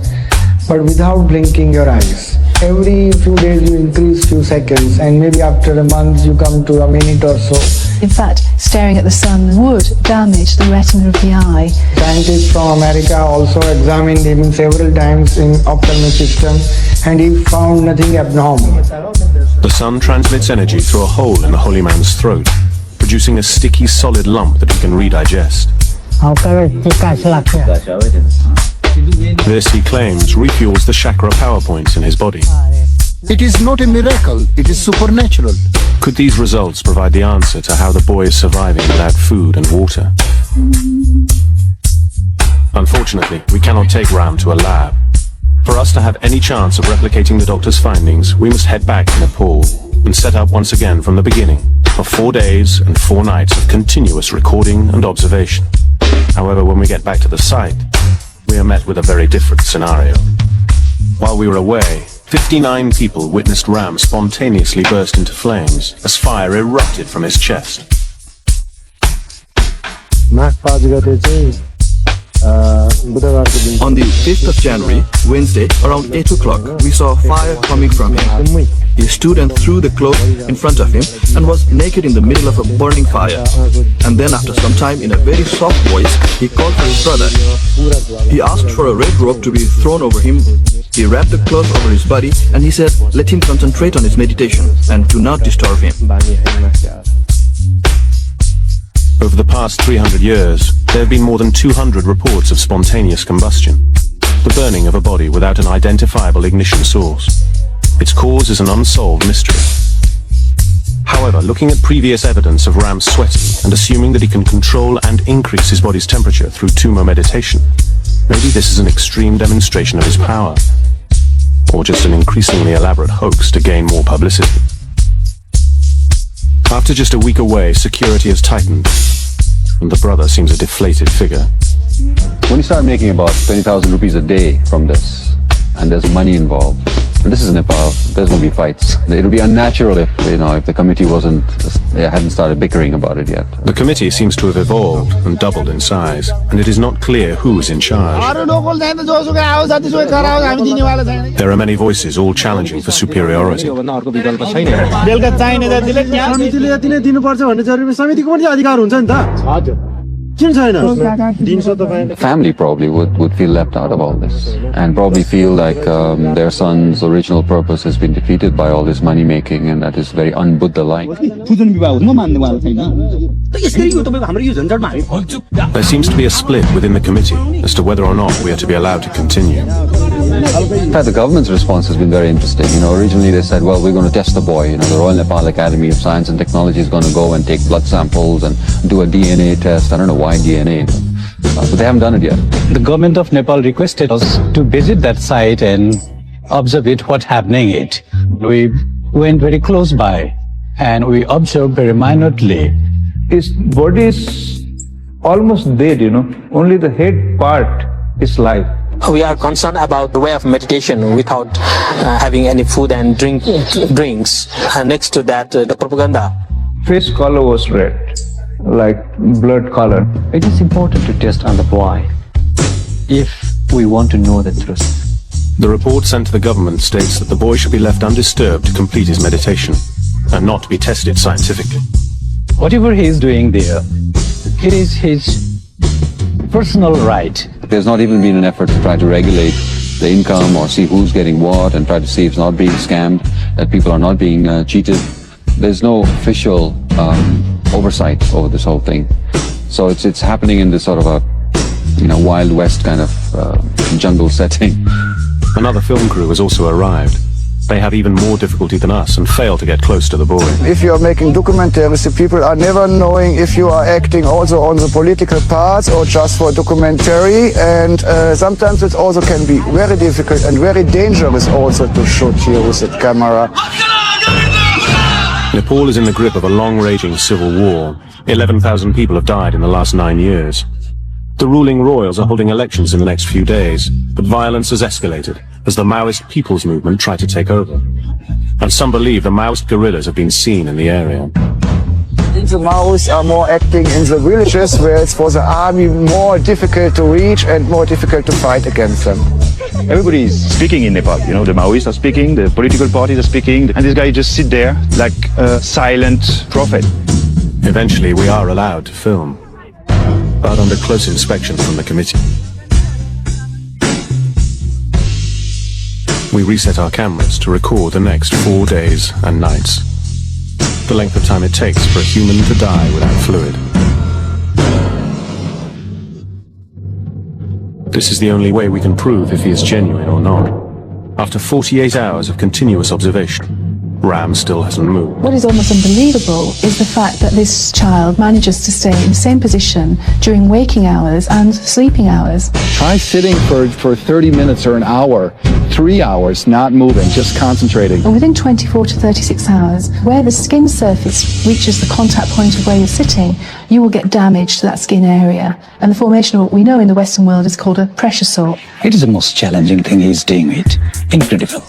but without blinking your eyes. Every few days you increase few seconds, and maybe after a month you come to a minute or so. In fact, staring at the sun would damage the retina of the eye. Scientists from America also examined him several times in ophthalmic system, and he found nothing abnormal. The sun transmits energy through a hole in the holy man's throat, producing a sticky solid lump that he can redigest. This, he claims, refuels the chakra power points in his body. It is not a miracle, it is supernatural. Could these results provide the answer to how the boy is surviving without food and water? Unfortunately, we cannot take Ram to a lab. For us to have any chance of replicating the doctor's findings, we must head back to Nepal and set up once again from the beginning for 4 days and 4 nights of continuous recording and observation. However, when we get back to the site, we are met with a very different scenario. While we were away, 59 people witnessed Ram spontaneously burst into flames as fire erupted from his chest. On the 5th of January, Wednesday, around 8 o'clock, we saw fire coming from him. He stood and threw the cloth in front of him and was naked in the middle of a burning fire. And then after some time, in a very soft voice, he called for his brother. He asked for a red rope to be thrown over him. He wrapped the cloth over his body and he said, let him concentrate on his meditation and do not disturb him. Over the past 300 years, there have been more than 200 reports of spontaneous combustion, the burning of a body without an identifiable ignition source. Its cause is an unsolved mystery. However, looking at previous evidence of Ram sweating and assuming that he can control and increase his body's temperature through Tumo meditation, maybe this is an extreme demonstration of his power, or just an increasingly elaborate hoax to gain more publicity. After just a week away, security has tightened, and the brother seems a deflated figure. When you start making about 20,000 rupees a day from this, and there's money involved, and this is Nepal, there's going to be fights. It would be unnatural if the committee hadn't started bickering about it yet. The committee seems to have evolved and doubled in size, and it is not clear who is in charge. There are many voices all challenging for superiority. Family probably would feel left out of all this and probably feel like their son's original purpose has been defeated by all this money making, and that is very un-Buddha-like. There seems to be a split within the committee as to whether or not we are to be allowed to continue. In fact, the government's response has been very interesting. Originally they said, well, we're going to test the boy. The Royal Nepal Academy of Science and Technology is going to go and take blood samples and do a DNA test. I don't know why DNA, but they haven't done it yet. The government of Nepal requested us to visit that site and observe it, what's happening it. We went very close by and we observed very minutely. His body is almost dead, only the head part is live. We are concerned about the way of meditation without having any food and drinks. And next to that, the propaganda. Face color was red, like blood color. It is important to test on the boy if we want to know the truth. The report sent to the government states that the boy should be left undisturbed to complete his meditation and not to be tested scientifically. Whatever he is doing there, it is his personal right. There's not even been an effort to try to regulate the income or see who's getting what and try to see if it's not being scammed, that people are not being cheated. There's no official oversight over this whole thing. So it's happening in this sort of a Wild West kind of jungle setting. Another film crew has also arrived. They have even more difficulty than us and fail to get close to the boy. If you are making documentaries, the people are never knowing if you are acting also on the political parts or just for documentary, and sometimes it also can be very difficult and very dangerous also to shoot here with the camera. Nepal is in the grip of a long-raging civil war. 11,000 people have died in the last 9 years. The ruling royals are holding elections in the next few days, but violence has escalated as the Maoist People's Movement try to take over. And some believe the Maoist guerrillas have been seen in the area. The Maoists are more acting in the villages, where it's for the army more difficult to reach and more difficult to fight against them. Everybody is speaking in Nepal. You know, the Maoists are speaking, the political parties are speaking, and this guy just sit there like a silent prophet. Eventually, we are allowed to film, but under close inspection from the committee. We reset our cameras to record the next 4 days and nights. The length of time it takes for a human to die without fluid. This is the only way we can prove if he is genuine or not. After 48 hours of continuous observation, Ram still hasn't moved. What is almost unbelievable is the fact that this child manages to stay in the same position during waking hours and sleeping hours. Try sitting for 30 minutes or an hour, 3 hours, not moving, just concentrating. And within 24 to 36 hours, where the skin surface reaches the contact point of where you're sitting, you will get damage to that skin area. And the formation of what we know in the Western world is called a pressure sore. It is the most challenging thing he's doing it. Incredible.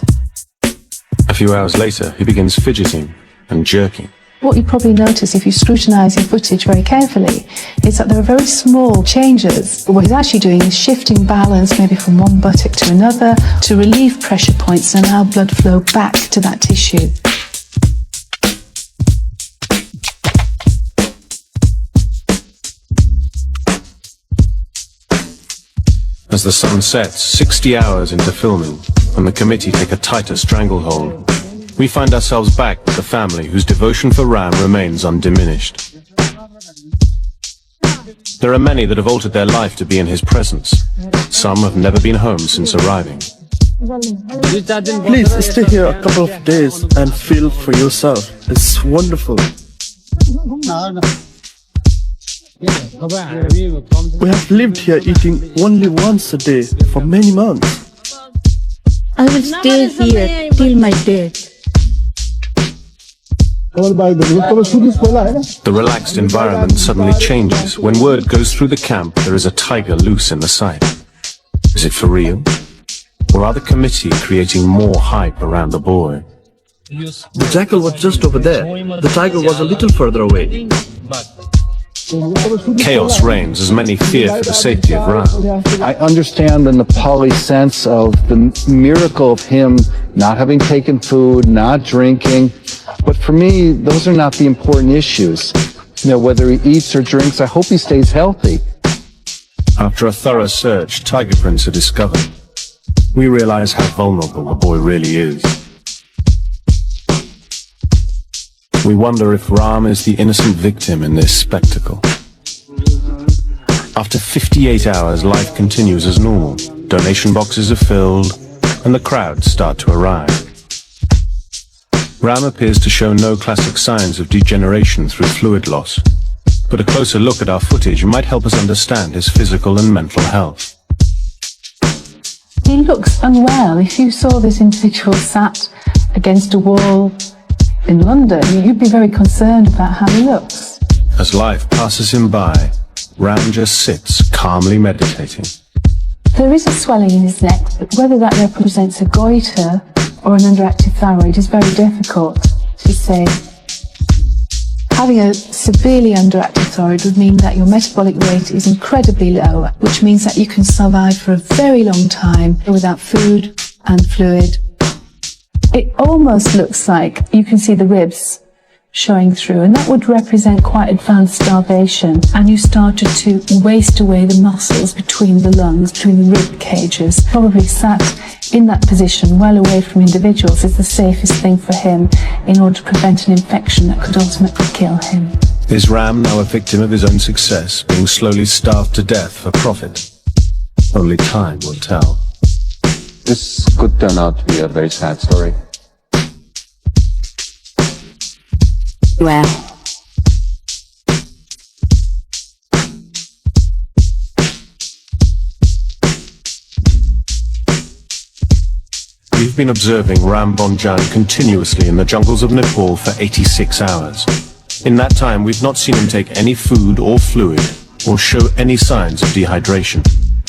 A few hours later, he begins fidgeting and jerking. What you probably notice if you scrutinise your footage very carefully is that there are very small changes. What he's actually doing is shifting balance maybe from one buttock to another to relieve pressure points and allow blood flow back to that tissue. As the sun sets, 60 hours into filming, and the committee take a tighter stranglehold, we find ourselves back with the family whose devotion for Ram remains undiminished. There are many that have altered their life to be in his presence. Some have never been home since arriving. Please stay here a couple of days and feel for yourself. It's wonderful. We have lived here eating only once a day for many months. I will stay here till my death. The relaxed environment suddenly changes when word goes through the camp there is a tiger loose in the site. Is it for real? Or are the committee creating more hype around the boy? The jackal was just over there. The tiger was a little further away. Chaos reigns as many fear for the safety of Ram. I understand the Nepali sense of the miracle of him not having taken food, not drinking. But for me, those are not the important issues. You know, whether he eats or drinks, I hope he stays healthy. After a thorough search, tiger prints are discovered. We realize how vulnerable the boy really is. We wonder if Ram is the innocent victim in this spectacle. After 58 hours, life continues as normal. Donation boxes are filled, and the crowds start to arrive. Ram appears to show no classic signs of degeneration through fluid loss, but a closer look at our footage might help us understand his physical and mental health. He looks unwell. If you saw this individual sat against a wall in London, you'd be very concerned about how he looks. As life passes him by, Ram just sits calmly meditating. There is a swelling in his neck, but whether that represents a goiter or an underactive thyroid is very difficult to say. Having a severely underactive thyroid would mean that your metabolic rate is incredibly low, which means that you can survive for a very long time without food and fluid. It almost looks like you can see the ribs showing through, and that would represent quite advanced starvation, and you started to waste away the muscles between the lungs, between the rib cages. Probably sat in that position well away from individuals is the safest thing for him in order to prevent an infection that could ultimately kill him. Is Ram now a victim of his own success, being slowly starved to death for profit? Only time will tell. This could turn out to be a very sad story. Well. We've been observing Ram Bonjan continuously in the jungles of Nepal for 86 hours. In that time, we've not seen him take any food or fluid, or show any signs of dehydration.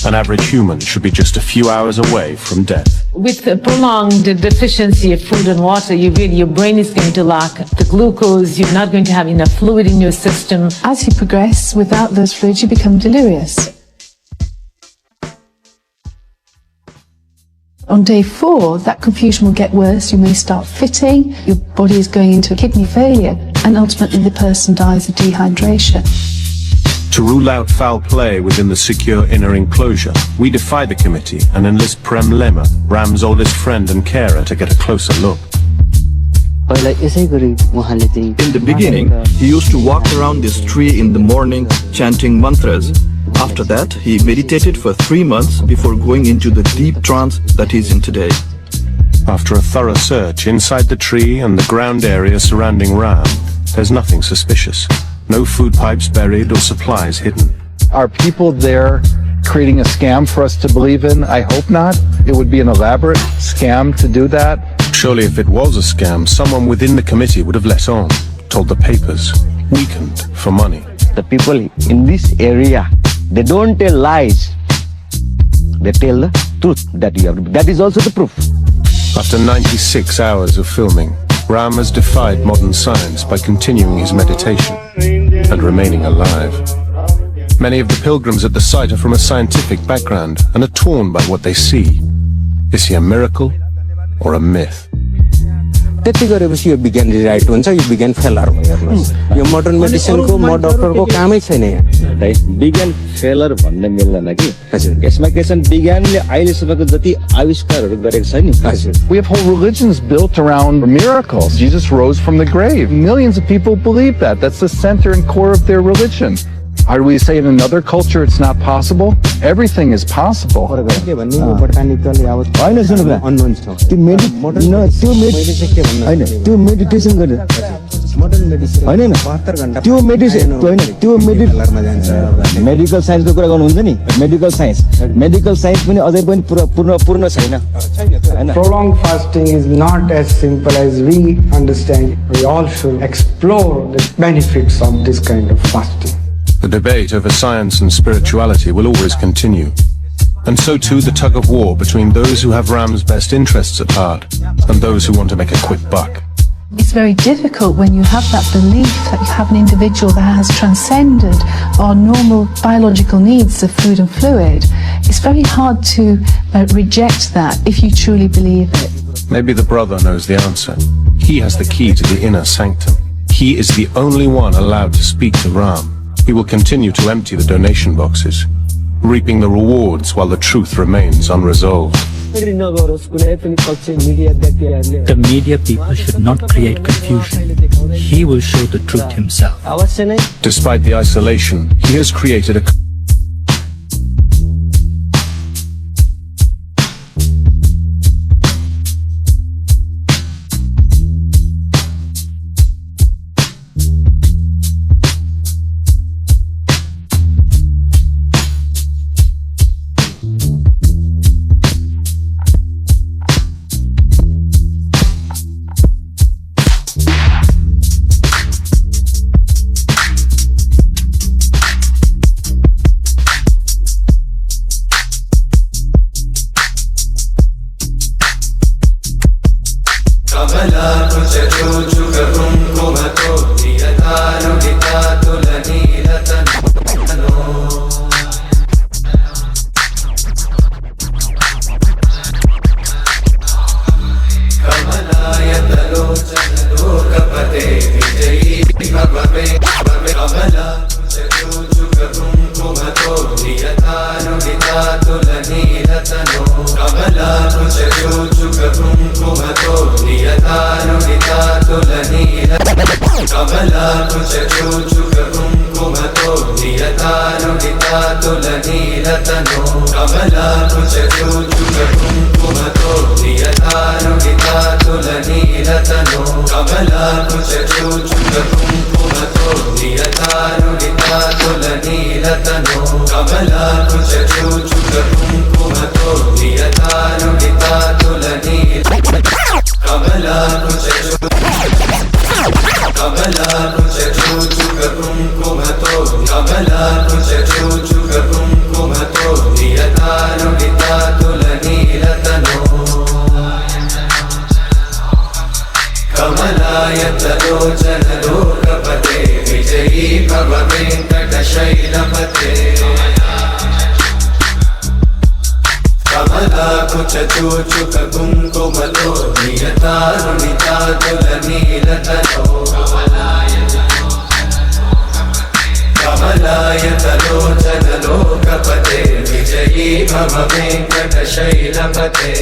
An average human should be just a few hours away from death. With a prolonged deficiency of food and water, your brain is going to lack the glucose, you're not going to have enough fluid in your system. As you progress without those fluids, you become delirious. On day 4, that confusion will get worse. You may start fitting, your body is going into kidney failure, and ultimately the person dies of dehydration. To rule out foul play within the secure inner enclosure, we defy the committee and enlist Prem Lema, Ram's oldest friend and carer, to get a closer look. In the beginning, he used to walk around this tree in the morning chanting mantras. After that, he meditated for 3 months before going into the deep trance that he's in today. After a thorough search inside the tree and the ground area surrounding Ram, there's nothing suspicious. No food pipes buried or supplies hidden. Are people there creating a scam for us to believe in? I hope not. It would be an elaborate scam to do that. Surely if it was a scam, someone within the committee would have let on, told the papers, weakened for money. The people in this area, they don't tell lies. They tell the truth that you have. That is also the proof. After 96 hours of filming, Ram has defied modern science by continuing his meditation and remaining alive. Many of the pilgrims at the site are from a scientific background and are torn by what they see. Is he a miracle or a myth? त्यति गरेपछि यो विज्ञान right हुन्छ यो विज्ञान failure हो हेर्नुस् यो modern मेडिसिनको म डाक्टरको कामै छैन यहाँ राइट विज्ञान फेलर भन्न मिल्दैन कि हजुर यसमा के छ विज्ञानले अहिलेसम्मको जति आविष्कारहरू गरेको छ नि हजुर We have whole religions built around miracles. Jesus rose from the grave. Millions of people believe that. That's the center and core of their religion. How do we say in another culture it's not possible? Everything is possible. त्यो meditation गरेर हैन त्यो medical साइन्सको कुरा गर्नुहुन्छ नि medical science पनि अझै पनि पूर्ण छैन हैन Prolonged fasting is not as simple as we understand. We all should explore the benefits of this kind of fasting. The debate over science and spirituality will always continue. And so too the tug of war between those who have Ram's best interests at heart and those who want to make a quick buck. It's very difficult when you have that belief that you have an individual that has transcended our normal biological needs of food and fluid. It's very hard to reject that if you truly believe it. Maybe the brother knows the answer. He has the key to the inner sanctum. He is the only one allowed to speak to Ram. He will continue to empty the donation boxes, reaping the rewards while the truth remains unresolved. The media people should not create confusion. He will show the truth himself. Despite the isolation, he has created a Kamala तुलनीलतनो कमलाकुचूचुकुङ्कुमतो नियतारुणिता तुलनीलतनो कमलाकुचूचुकुङ्कुमतो नियतारुणिता तुलनील कमलाकुचूचुकुङ्कुमतो कमलाकुचूचुकुङ्कुमतो नियतारुणिता तुलनीलतनो कमलायतलोचनलोकपते विजयी भव वेङ्कटशैलपते कमलाकुचूचुकुङ्कुमतो नियतारुणिता तुलनीलतनो कमलायतलोचनलोकपते विजयी भव वेङ्कटशैलपते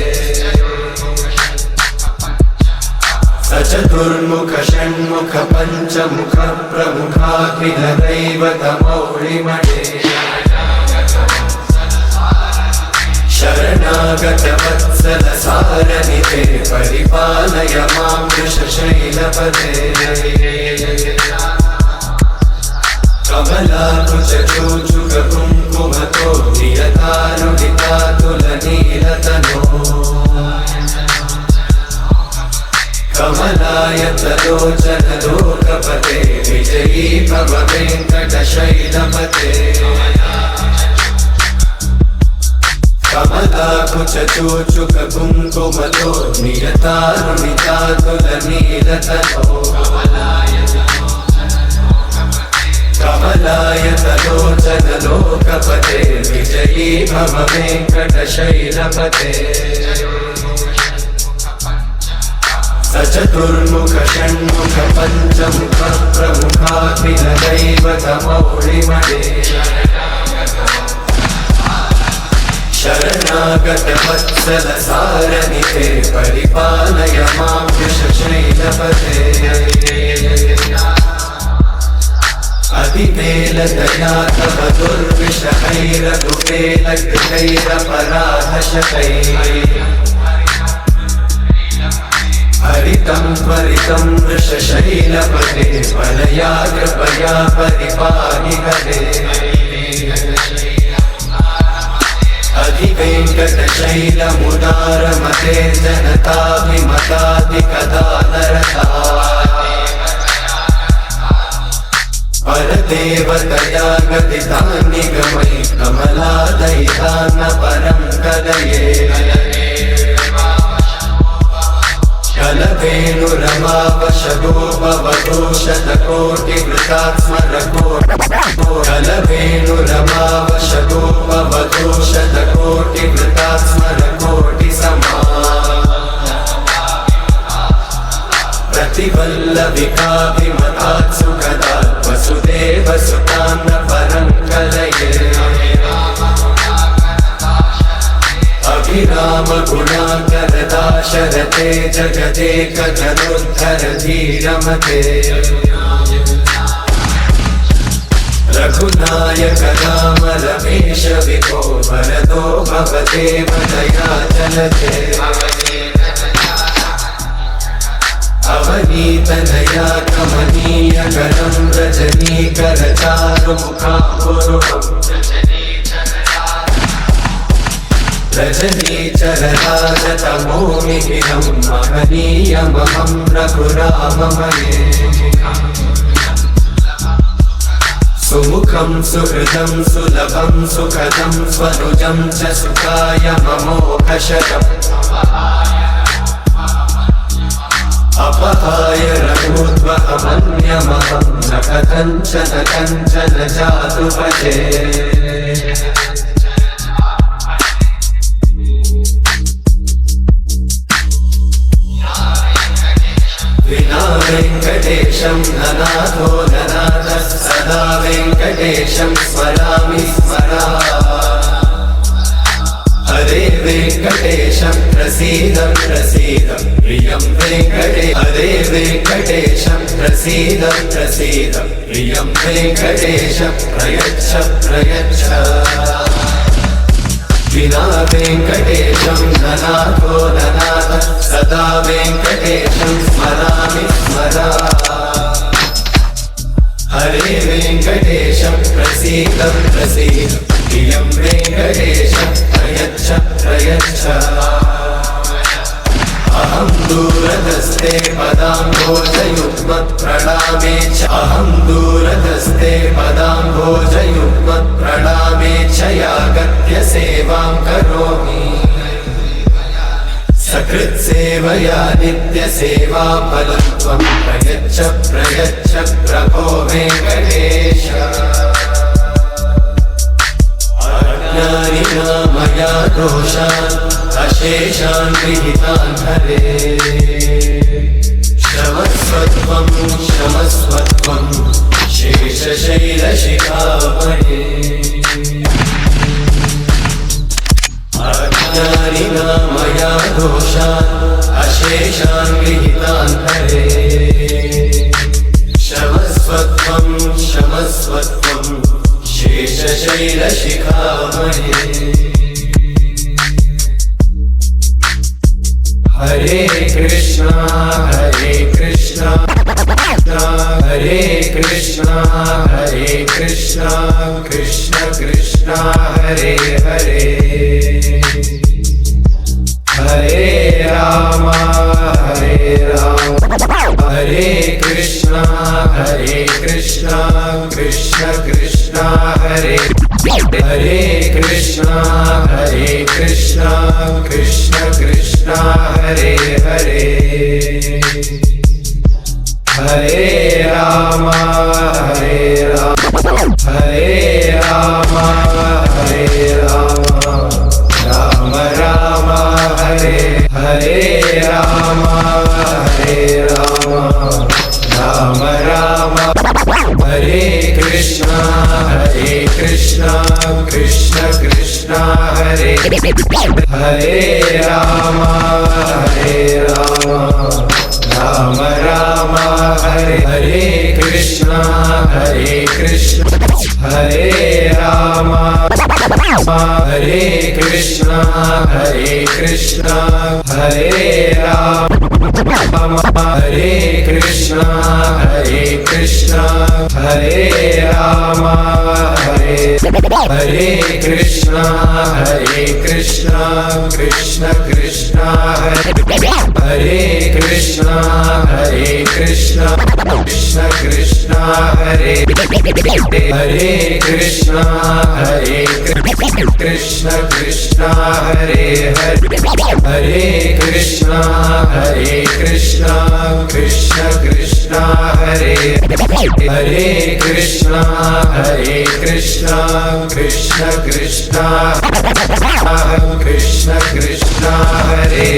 सचतुर्मुख षण्मुख पञ्चमुख प्रमुखाखिल दैवतमौलिमणे शरणागत वत्सल सारनिते परिपालय मां वृषशैलपते कमलाकुचूचुकुङ्कुमतो नियतारुणिता तुलनीलतनो कमलायतलोचनलोकपते विजयी भव वेङ्कटशैलपते कमलाकुचूचुकुङ्कुमतो नियतारुणिता तुलनीलतनो कमलायतलोचनलोकपते विजयी भव वेङ्कटशैलपते सचतुर्मुख षण्मुख पञ्चमुख प्रमुखाखिल दैवतमौलिमणे शरणागत वत्सल सारनिते परिपालय मां वृषशैलपते अतिपेलतया तव दुर्विषहैरघुपेलकृतैरपराधशकैः हरितं त्वरितं वृषशैलपते परया कृपया परिपाहि हरे अधिवेङ्कटशैलमुदारमते जनताभिमताधिकदानरता परदेवतया गतितानि गमयि कमलादयिता न परं कलये कलवेणुरमावशगोपवधो शतकोटिवृतात्स्मरको कलवेणुरमावशगोपवधो शतकोटिवृतात्स्मरकोटिसमा प्रतिवल्लविकाभिमतात् सुखदात् वसुदेवसुतां न परं कलये अभिराम गुणाकरदाशरथे जगदेकधनुद्धर धीरमते रघुनायक राम रमेश विभो वरदो भवदेव दया जलते अवनीतनया कमनीयकरं रजनीकर चारुमुखाम्बुरुहम् रजनीचरराजतमोमिहिरं महनीयमहं रघुराममये सुमुखं सुहृदं सुलभं सुखदं स्वनुजं च सुखाय ममोघशतम् अपहाय रघुद्वहमन्यमहं न कथञ्चन जातु भजे विना वेङ्कटेशं ननाथो ननाथः सदा वेङ्कटेशं स्मरामि स्मरा हरे वेङ्कटेश प्रसीद प्रसीद प्रियं वेङ्कटे हरे वेङ्कटेश प्रसीद प्रसीद प्रियं वेङ्कटेश प्रयच्छ प्रयच्छ विना वेङ्कटेशं ननाथो ननाथ सदा वेङ्कटेशं स्मरामि स्मरा हरे वेङ्कटेश प्रसीद प्रसीद प्रियं वेङ्कटेश प्रयच्छ प्रयच्छ अहं दूरदस्ते पदाम्भोजयुग्मप्रणामे च अहं दूरदस्ते पदाम्भोजयुग्मप्रणामे च यागत्य सेवां करोमि सकृत्सेवया नित्यसेवाफलं त्वं प्रयच्छ प्रयच्छ प्रभो वेङ्कटेश अज्ञानिना मया दोषान् अशेषान् विहितान् हरे क्षमस्वत्वं क्षमस्वत्वं शेषशैलशिखामणे अज्ञानिना मया दोषान् अशेषान् विहितान् हरे क्षमस्वत्वं क्षमस्वत्वं शेषशैलशिखामणे हरे कृष्णा हरे कृष्णा हरे कृष्णा हरे कृष्णा कृष्ण कृष्णा हरे हरे हरे राम हरे कृष्णा कृष्ण कृष्ण हरे हरे कृष्णा कृष्ण कृष्ण हरे हरे हरे राम हरे राम राम राम हरे हरे राम राम राम हरे कृष्णा कृष्ण कृष्ण हरे हरे राम राम राम हरे हरे कृष्णा कृष्ण हरे राम हरे कृष्णा कृष्ण हरे राम हरे कृष्णा कृष्ण हरे राम हरे कृष्णा कृष्ण कृष्ण कृष्ण हरे कृष्णा कृष्ण कृष्ण हरे हरे कृष्णा कृष्ण कृष्ण हरे हरे कृष्णा कृष्ण कृष्ण कृष्ण हरे हरे कृष्णा कृष्ण कृष्ण कृष्ण कृष्ण कृष्ण हरे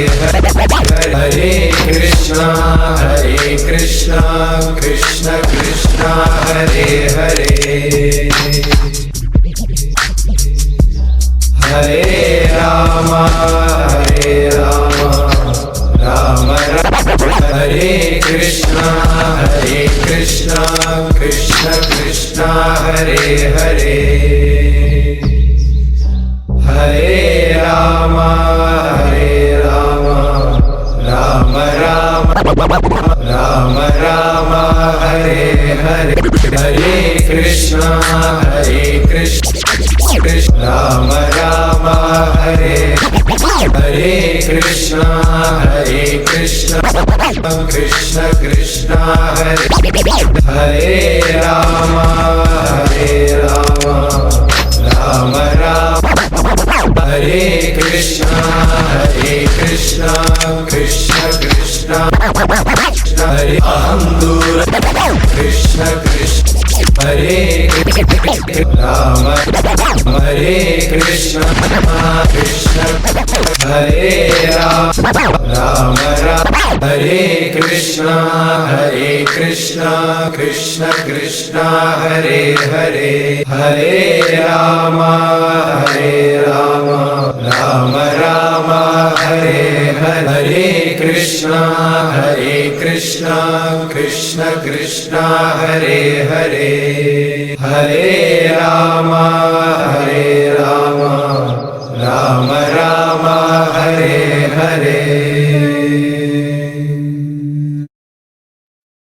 हरे कृष्णा कृष्ण कृष्ण कृष्ण हरे हरे हरे राम राम हरे कृष्णा कृष्ण कृष्ण हरे हरे हरे राम राम राम हरे हरे हरे कृष्णा कृष्ण राम हरे हरे कृष्णा कृष्ण कृष्ण कृष्ण हरे हरे राम राम हरे कृष्णा कृष्ण कृष्ण हरे अहं दूर कृष्ण कृष्ण हरे राम हरे कृष्ण कृष्ण हरे राम हरे कृष्ण कृष्ण कृष्ण हरे हरे हरे राम राम हरे हरे कृष्ण कृष्ण कृष्ण हरे हरे हरे राम